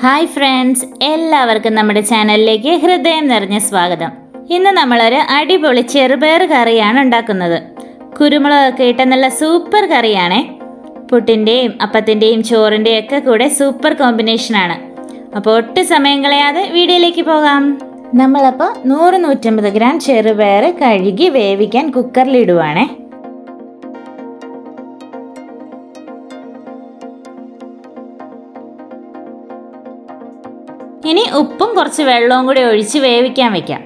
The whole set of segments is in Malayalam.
ഹായ് ഫ്രണ്ട്സ്, എല്ലാവർക്കും നമ്മുടെ ചാനലിലേക്ക് ഹൃദയം നിറഞ്ഞ സ്വാഗതം. ഇന്ന് നമ്മളൊരു അടിപൊളി ചെറുപയർ കറിയാണ് ഉണ്ടാക്കുന്നത്. കുരുമുളകൊക്കെ ഇട്ട നല്ല സൂപ്പർ കറിയാണേ. പുട്ടിൻ്റെയും അപ്പത്തിൻ്റെയും ചോറിൻ്റെയും ഒക്കെ കൂടെ സൂപ്പർ കോമ്പിനേഷനാണ്. അപ്പോൾ ഒട്ടും സമയം കളയാതെ വീഡിയോയിലേക്ക് പോകാം. നമ്മളപ്പോൾ 100-150 ഗ്രാം ചെറുപയർ കഴുകി വേവിക്കാൻ കുക്കറിലിടുവാണേ. ഇനി ഉപ്പും കുറച്ച് വെള്ളവും കൂടി ഒഴിച്ച് വേവിക്കാൻ വെക്കാം.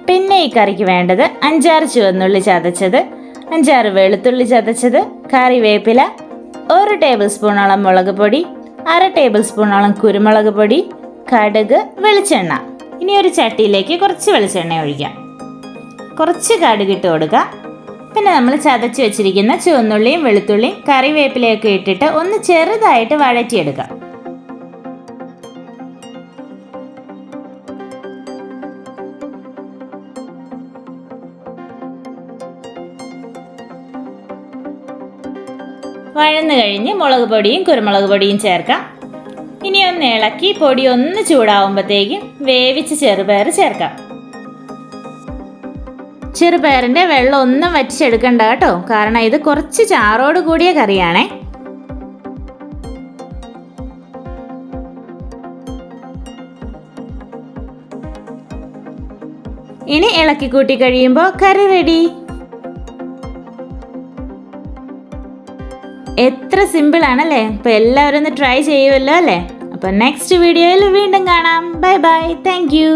പിന്നെ ഈ കറിക്ക് വേണ്ടത് 5-6 ചുവന്നുള്ളി ചതച്ചത്, 5-6 വെളുത്തുള്ളി ചതച്ചത്, കറിവേപ്പില, 1 ടേബിൾ സ്പൂണോളം മുളക് പൊടി, 1/2 ടേബിൾ സ്പൂണോളം കുരുമുളക് പൊടി, കടുക്, വെളിച്ചെണ്ണ. ഇനി ഒരു ചട്ടിയിലേക്ക് കുറച്ച് വെളിച്ചെണ്ണ ഒഴിക്കാം. കുറച്ച് കടുകിട്ട് കൊടുക്കുക. പിന്നെ നമ്മൾ ചതച്ച് വെച്ചിരിക്കുന്ന ചുവന്നുള്ളിയും വെളുത്തുള്ളിയും കറിവേപ്പിലയൊക്കെ ഇട്ടിട്ട് ഒന്ന് ചെറുതായിട്ട് വഴറ്റിയെടുക്കാം. വഴന്നു കഴിഞ്ഞ് മുളക് പൊടിയും കുരുമുളക് പൊടിയും ചേർക്കാം. ഇനി ഒന്ന് ഇളക്കി പൊടി ഒന്ന് ചൂടാവുമ്പോഴത്തേക്കും വേവിച്ച് ചെറുപയർ ചേർക്കാം. ചെറുപയറിൻ്റെ വെള്ളം ഒന്നും വറ്റിച്ചെടുക്കണ്ട കേട്ടോ, കാരണം ഇത് കുറച്ച് ചാറോട് കൂടിയ കറിയാണേ. ഇനി ഇളക്കി കൂട്ടി കഴിയുമ്പോൾ കറി റെഡി. എത്ര സിമ്പിൾ ആണല്ലേ. അപ്പോൾ എല്ലാവരും ഒന്ന് ട്രൈ ചെയ്യുമല്ലോ അല്ലേ. അപ്പോൾ നെക്സ്റ്റ് വീഡിയോയിൽ വീണ്ടും കാണാം. Bye bye, thank you.